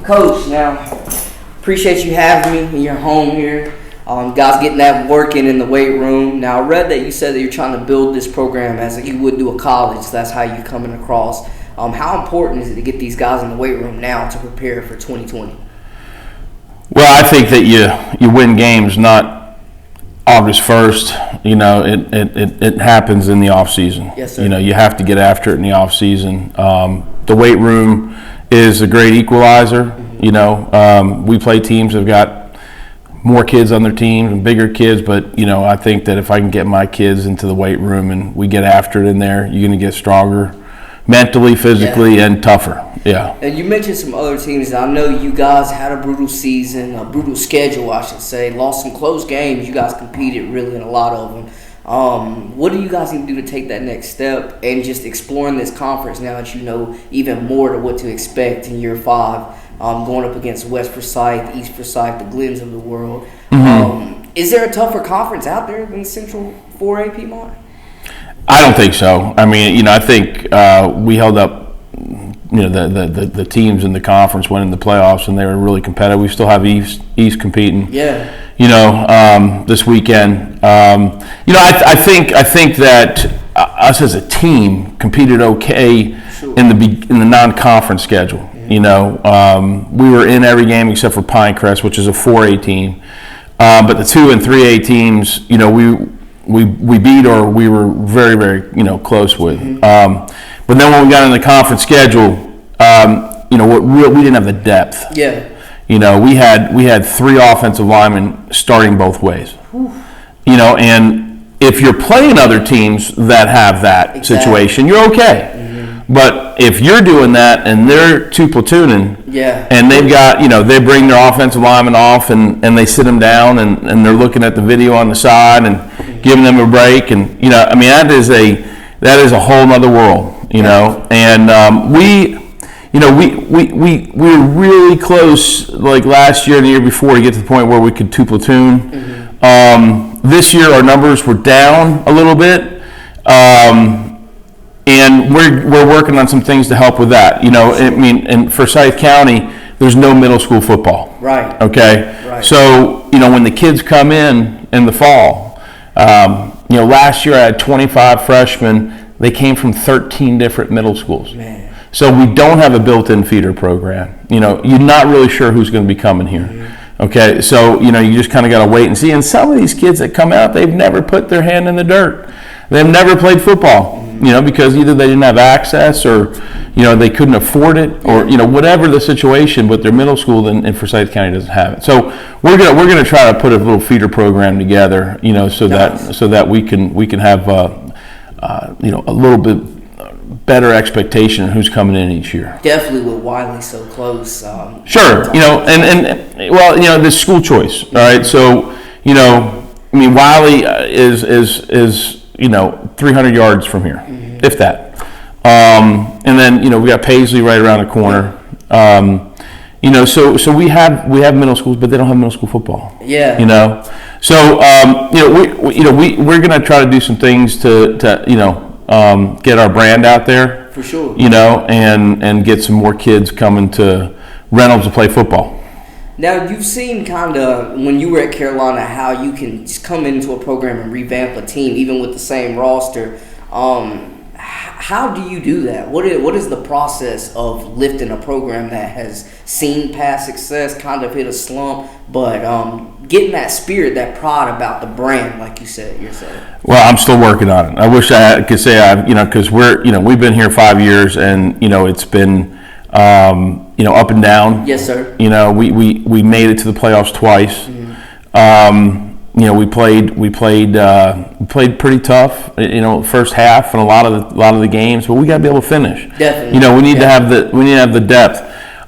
Coach, now, appreciate you having me in your home here. Guys getting that working in the weight room. Now, I read that you said that you're trying to build this program as you would do a college. So that's how you're coming across. How important is it to get these guys in the weight room now to prepare for 2020? Well, I think that you win games not August 1st. It happens in the off season. Yes, sir. You have to get after it in the off season. The weight room is a great equalizer. Mm-hmm. We play teams that have got more kids on their teams and bigger kids, but I think that if I can get my kids into the weight room and we get after it in there, you're going to get stronger mentally, physically, and tougher. Yeah. And you mentioned some other teams. I know you guys had a brutal season, a brutal schedule, I should say. Lost some close games. You guys competed really in a lot of them. What do you guys need to do to take that next step and just exploring this conference now that you know even more to what to expect in year 5, going up against West Forsyth, East Forsyth, the Glens of the world? Mm-hmm. Is there a tougher conference out there than Central 4A Piedmont? I don't think so. I mean, I think we held up, the teams in the conference went in the playoffs and they were really competitive. We still have East competing. Yeah. This weekend. I think that us as a team competed okay in the non-conference schedule. Mm-hmm. We were in every game except for Pinecrest, which is a 4A team. But the 2 and 3A teams, we beat or we were very, very, close with. Mm-hmm. But then when we got in the conference schedule, we didn't have the depth. Yeah. We had 3 offensive linemen starting both ways. Whew. And if you're playing other teams that have that situation, you're okay. Mm-hmm. But if you're doing that and they're 2 platooning, and they've got, they bring their offensive lineman off and they sit them down and they're looking at the video on the side and giving them a break, and that is a whole nother world, and we were really close, like last year and the year before, to get to the point where we could 2 platoon. Mm-hmm. This year our numbers were down a little bit, and we're working on some things to help with that. In Forsyth County, there's no middle school football. Right. Okay. Right. So when the kids come in the fall, last year I had 25 freshmen. They came from 13 different middle schools. Man. So we don't have a built-in feeder program. You're not really sure who's going to be coming here. Mm-hmm. Okay, so you just kind of got to wait and see. And some of these kids that come out, they've never put their hand in the dirt. They've never played football. Mm-hmm. Because either they didn't have access or they couldn't afford it, or whatever the situation. But their middle school in Forsyth County doesn't have it. So we're gonna try to put a little feeder program together. So that we can have a little bit better expectation of who's coming in each year. Definitely with Wiley so close. Sure, the school choice. All right, so Wiley is 300 yards from here, mm-hmm. if that. And then we got Paisley right around the corner. So we have middle schools, but they don't have middle school football. Yeah. So we're gonna try to do some things to get our brand out there. For sure. And get some more kids coming to Reynolds to play football. Now, you've seen kind of, when you were at Carolina, how you can just come into a program and revamp a team, even with the same roster. How do you do that? What is the process of lifting a program that has seen past success, kind of hit a slump, but getting that spirit, that pride about the brand, like you said yourself? Well, I'm still working on it. I wish I could say because we've been here 5 years, and it's been up and down. Yes, sir. We made it to the playoffs twice. Mm-hmm. We played pretty tough. First half and a lot of the games, but we got to be able to finish. Definitely. We need to have the depth.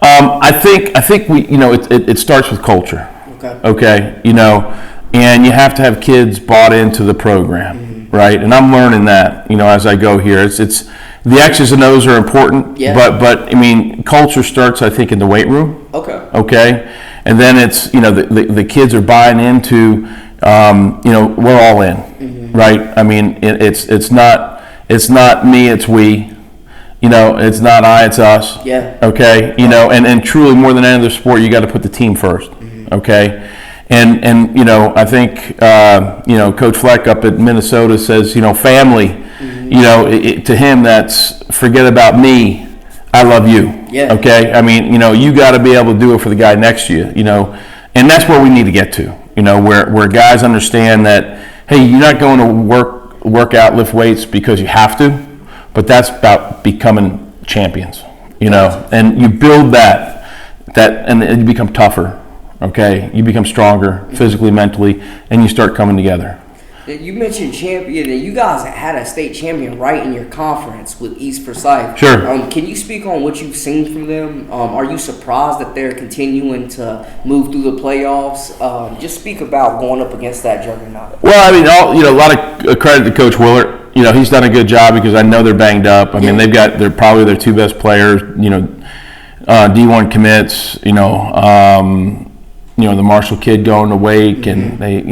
I think it starts with culture. Okay. And you have to have kids bought into the program, mm-hmm. right? And I'm learning that as I go here. It's the X's and O's are important, but culture starts, I think, in the weight room. Okay. And then it's the kids are buying into we're all in, mm-hmm. right? It's not me, it's we. It's not I, it's us. Yeah. Okay. And truly more than any other sport, you got to put the team first. Okay. And I think Coach Fleck up at Minnesota says family. To him that's forget about me, I love you. Yeah. Okay. I mean you got to be able to do it for the guy next to you. And that's where we need to get to. Where guys understand that hey, you're not going to work out, lift weights because you have to, but that's about becoming champions. And you build that and you become tougher. Okay, you become stronger physically, mentally, and you start coming together. You mentioned champion, and you guys had a state champion right in your conference with East Forsyth. Sure. Can you speak on what you've seen from them? Are you surprised that they're continuing to move through the playoffs? Just speak about going up against that juggernaut. Well, I mean, a lot of credit to Coach Willard. He's done a good job because I know they're banged up. I mean, they're probably their two best players. D1 commits. The Marshall kid going to Wake, and they,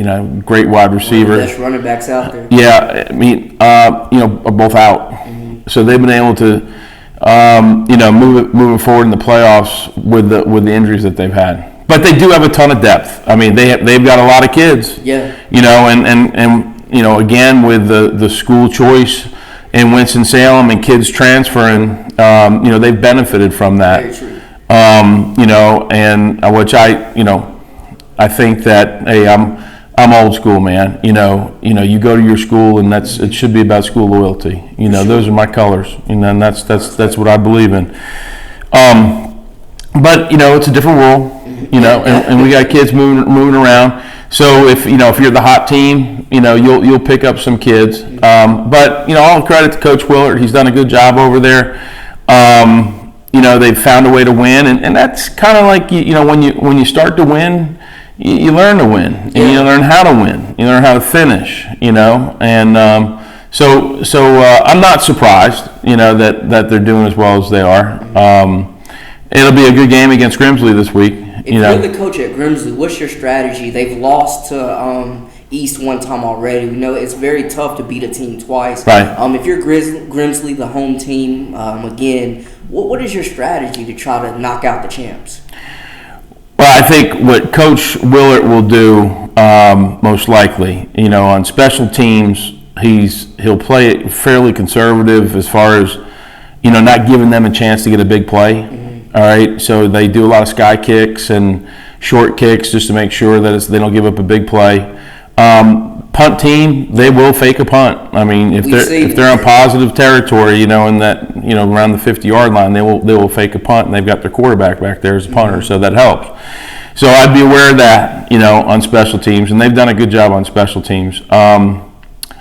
great wide receiver. One of the best running backs out there. Yeah, I mean, are both out, so they've been able to, moving forward in the playoffs with the injuries that they've had. But they do have a ton of depth. I mean, they've got a lot of kids. Yeah. And again with the school choice in Winston-Salem and kids transferring, they've benefited from that. Very true. And which I think that hey, I'm old school, man. You go to your school, and it should be about school loyalty. Those are my colors, and that's what I believe in. But it's a different world, and we got kids moving around. So if you're the hot team, you'll pick up some kids. But all credit to Coach Willard. He's done a good job over there. They've found a way to win, and that's kind of like when you start to win, you learn to win, and you learn how to win, you learn how to finish, and so I'm not surprised, that they're doing as well as they are. It'll be a good game against Grimsley this week. If you're the coach at Grimsley, what's your strategy? They've lost to East one time already. We know it's very tough to beat a team twice. Right. If you're Grimsley, the home team, again, what is your strategy to try to knock out the champs? Well, I think what Coach Willard will do, most likely, on special teams, he'll play it fairly conservative as far as, not giving them a chance to get a big play. All right, so they do a lot of sky kicks and short kicks just to make sure that they don't give up a big play. Punt team, they will fake a punt. I mean, if they're in positive territory, in that around the 50-yard line, they will fake a punt, and they've got their quarterback back there as a punter, so that helps. So I'd be aware of that, on special teams, and they've done a good job on special teams. And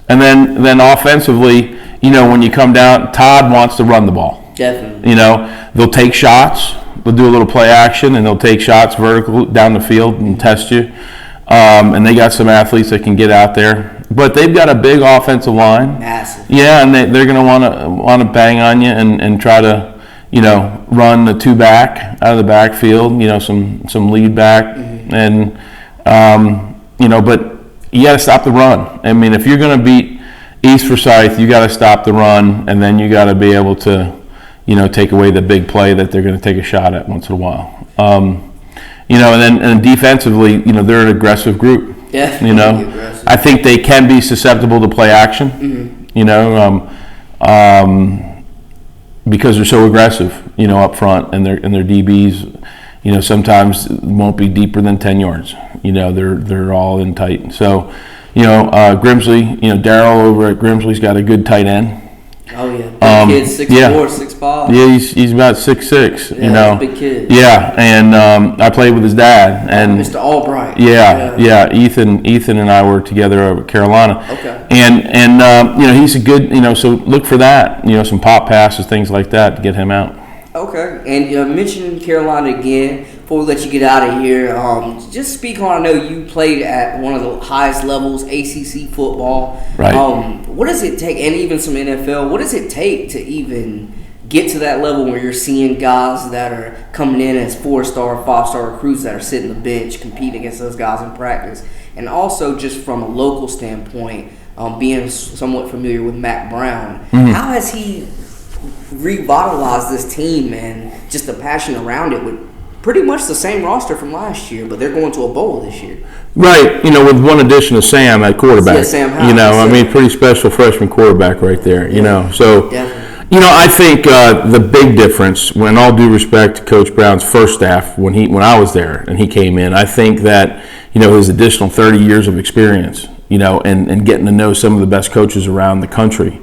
then offensively, when you come down, Todd wants to run the ball. Definitely. They'll take shots. They'll do a little play action, and they'll take shots vertical down the field and test you. And they got some athletes that can get out there, but they've got a big offensive line. Massive. Yeah, and they're going to want to bang on you and try to, run the two back out of the backfield. Some lead back, and but you got to stop the run. I mean, if you're going to beat East Forsyth, you got to stop the run, and then you got to be able to, take away the big play that they're going to take a shot at once in a while. And then defensively, they're an aggressive group. Yeah. Aggressive. I think they can be susceptible to play action. Because they're so aggressive, up front, and their DBs, sometimes won't be deeper than 10 yards. They're all in tight. So, Grimsley, Darryl over at Grimsley's got a good tight end. Oh yeah, big kid, 6'4", 6'5". Yeah, he's about 6'6". Yeah, big kid. Yeah, and I played with his dad and Mr. Albright. Yeah. Ethan and I were together over at Carolina. Okay. And he's a good so look for that. Some pop passes, things like that to get him out. Okay, and mentioning Carolina again, before we let you get out of here, just speak on, I know you played at one of the highest levels, ACC football. Right. What does it take, and even some NFL, what does it take to even get to that level where you're seeing guys that are coming in as 4-star, 5-star recruits that are sitting the bench, competing against those guys in practice? And also just from a local standpoint, being somewhat familiar with Mac Brown, how has he revitalized this team and just the passion around it with pretty much the same roster from last year, but they're going to a bowl this year. Right, with one addition of Sam at quarterback. Yeah, Sam Howell. Pretty special freshman quarterback right there, So, definitely. I think the big difference, when all due respect to Coach Brown's first staff, when I was there and he came in, I think that, his additional 30 years of experience, and getting to know some of the best coaches around the country,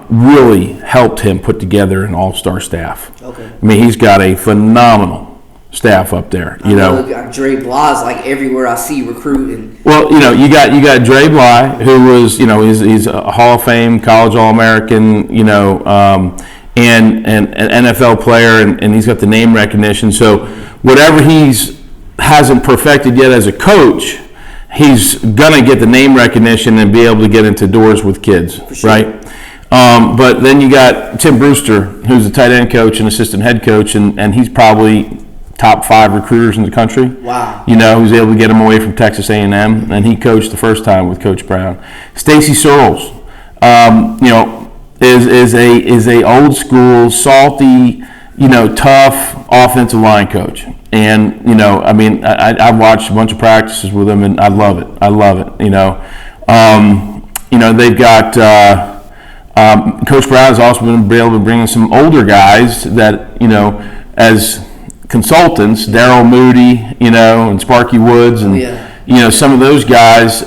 really helped him put together an all-star staff. Okay. He's got a phenomenal staff up there. I know got Dre Bly's like everywhere I see recruiting. Well, you got Dre Bly, who was he's a Hall of Fame college All-American, and an NFL player, and he's got the name recognition. So whatever hasn't perfected yet as a coach, he's gonna get the name recognition and be able to get into doors with kids, sure. Right? But then you got Tim Brewster, who's the tight end coach and assistant head coach, and he's probably top 5 recruiters in the country. Wow. Who's able to get him away from Texas A&M, and he coached the first time with Coach Brown. Stacy Searles, is a old school, salty, tough offensive line coach. And I've watched a bunch of practices with him, and I love it. They've got Coach Brown has also been able to bring in some older guys that as consultants, Darryl Moody, and Sparky Woods, and some of those guys,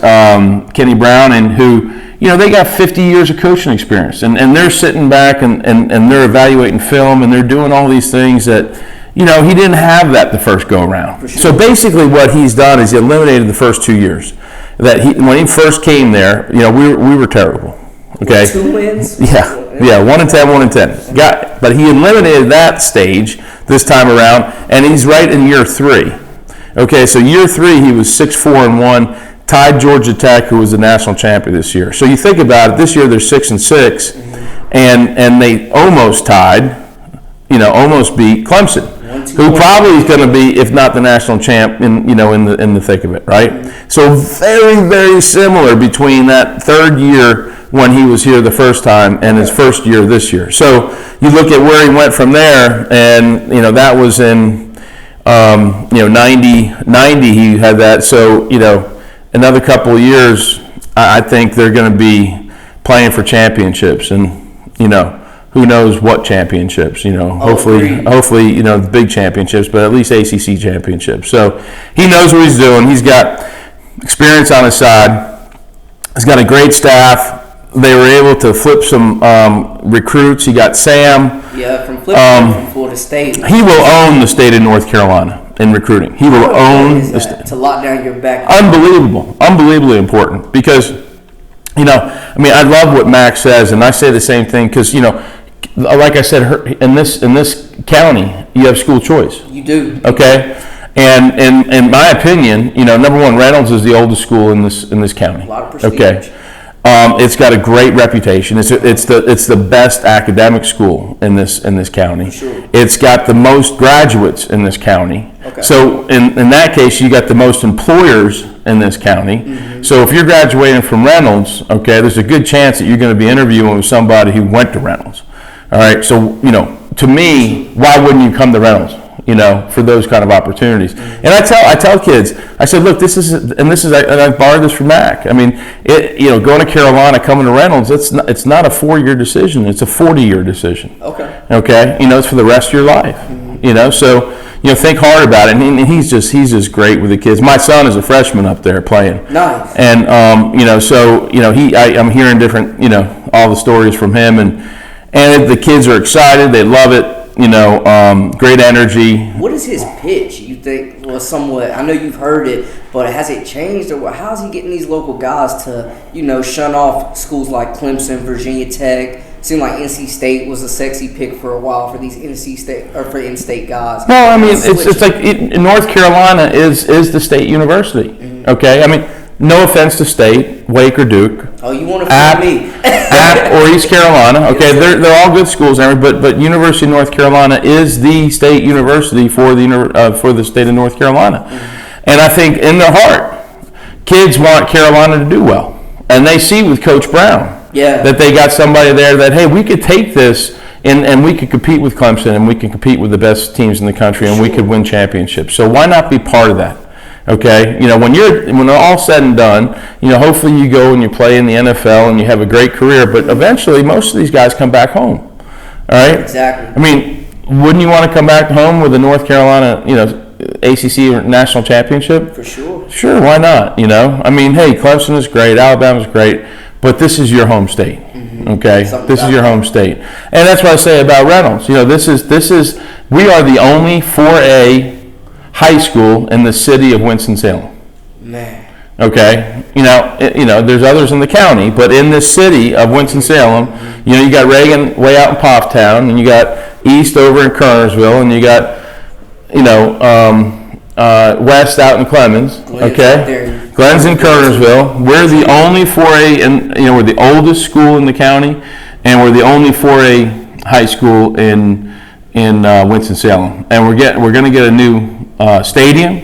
Kenny Brown, and who they got 50 years of coaching experience, and they're sitting back and they're evaluating film, and they're doing all these things that he didn't have that the first go around. Sure. So basically, what he's done is he eliminated the first 2 years. When he first came there, we were terrible. Okay. With 2 wins. Yeah, 1-10, 1-10. But he eliminated that stage this time around, and he's right in year 3. Okay, so year 3 he was 6-4-1, tied Georgia Tech, who was the national champion this year. So you think about it, this year they're 6-6, and they almost tied, almost beat Clemson, who probably is going to be, if not the national champ, in the thick of it, right? So very, very similar between that third year when he was here the first time and his first year this year. So you look at where he went from there, and that was in 90 he had that. So another couple of years, I think they're going to be playing for championships, and who knows what championships, hopefully, the big championships, but at least ACC championships. So he knows what he's doing. He's got experience on his side. He's got a great staff. They were able to flip some recruits. He got Sam. Yeah, from Florida State. He will own the state of North Carolina in recruiting. He will own the state. To lock down your back. Unbelievably important, because, I love what Max says, and I say the same thing, because, like I said, in this county, you have school choice. You do. Okay? And in my opinion, number one, Reynolds is the oldest school in this county. A lot of prestige. Okay. It's got a great reputation. It's the best academic school in this county. Sure. It's got the most graduates in this county. Okay. So in that case, you got the most employers in this county. Mm-hmm. So if you're graduating from Reynolds, okay, there's a good chance that you're going to be interviewing with somebody who went to Reynolds. All right. So to me, why wouldn't you come to Reynolds? For those kind of opportunities. And I tell kids, I said, look, this is, and I borrowed this from Mac. Going to Carolina, coming to Reynolds, it's not a 4-year decision. It's a 40-year decision. Okay. Okay. It's for the rest of your life. Mm-hmm. So, think hard about it. And he's just great with the kids. My son is a freshman up there playing. Nice. And, I'm hearing different, all the stories from him, and the kids are excited. They love it. Great energy. What is his pitch, you think, was somewhat, I know you've heard it, but has it changed, or how is he getting these local guys to, shun off schools like Clemson, Virginia Tech? It seemed like NC State was a sexy pick for a while for these in-state guys. Well, it's like North Carolina is the state university. Mm-hmm. Okay, no offense to State, Wake, or Duke. Oh, you want to fool me? App or East Carolina. Okay, they're all good schools, but University of North Carolina is the state university for the state of North Carolina. Mm-hmm. And I think in their heart, kids want Carolina to do well, and they see with Coach Brown. Yeah. That they got somebody there that, hey, we could take this and we could compete with Clemson and we can compete with the best teams in the country and we could win championships. So why not be part of that? Okay, when they're all said and done, hopefully you go and you play in the NFL and you have a great career. But eventually, most of these guys come back home. All right. Exactly. I mean, wouldn't you want to come back home with a North Carolina, ACC or national championship? For sure. Sure, why not? I mean, hey, Clemson is great, Alabama's great, but this is your home state. Okay, this is your home state, and that's what I say about Reynolds. This is we are the only 4A high school in the city of Winston-Salem. Man. Okay, there's others in the county, but in the city of Winston-Salem, you got Reagan way out in Pofftown, and you got East over in Kernersville, and you got West out in Clemens. Okay, Glenn's in Kernersville. We're the only 4A, and we're the oldest school in the county, and we're the only 4A high school in Winston-Salem, and we're going to get a new stadium.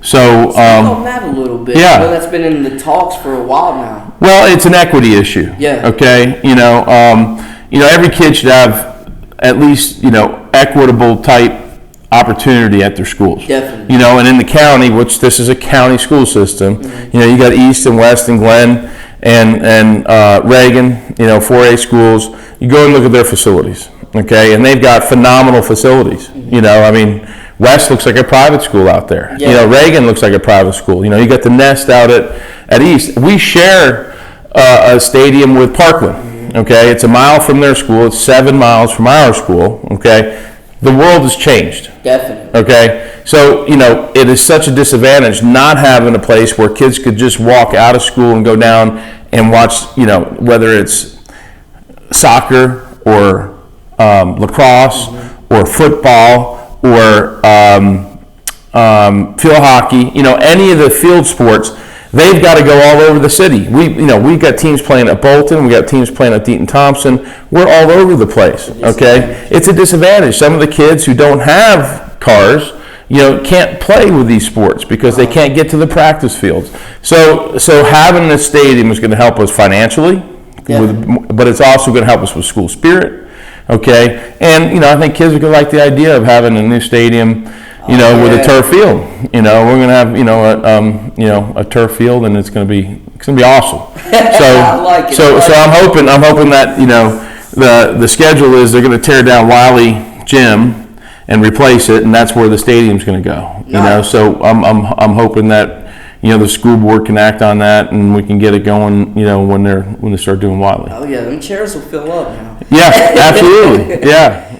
So on that a little bit. Yeah. That's been in the talks for a while now. Well, it's an equity issue. Yeah. Okay. Every kid should have at least equitable type opportunity at their schools. Definitely. And in the county, which this is a county school system, you got East and West and Glenn and Reagan, 4A schools. You go and look at their facilities. Okay, and they've got phenomenal facilities. I mean, West looks like a private school out there. Yeah. Reagan looks like a private school. You got the Nest out at East. We share a stadium with Parkland. Okay, it's a mile from their school. It's 7 miles from our school. Okay, the world has changed. Definitely. Okay, so it is such a disadvantage not having a place where kids could just walk out of school and go down and watch. Whether it's soccer or lacrosse or football or field hockey, any of the field sports, they've got to go all over the city. We've got teams playing at Bolton, we got teams playing at Deaton Thompson. We're all over the place. Okay, it's a disadvantage. Some of the kids who don't have cars, can't play with these sports because they can't get to the practice fields. So having this stadium is going to help us financially, but it's also going to help us with school spirit. Okay, and I think kids are going to like the idea of having a new stadium, with a turf field. We're going to have a turf field, and it's going to be awesome. So I like it. so I'm hoping that the schedule is they're going to tear down Wiley Gym and replace it, and that's where the stadium's going to go. Nice. So I'm hoping that the school board can act on that, and we can get it going. When they start doing Wiley. Oh yeah, them chairs will fill up now. Yeah, absolutely. Yeah.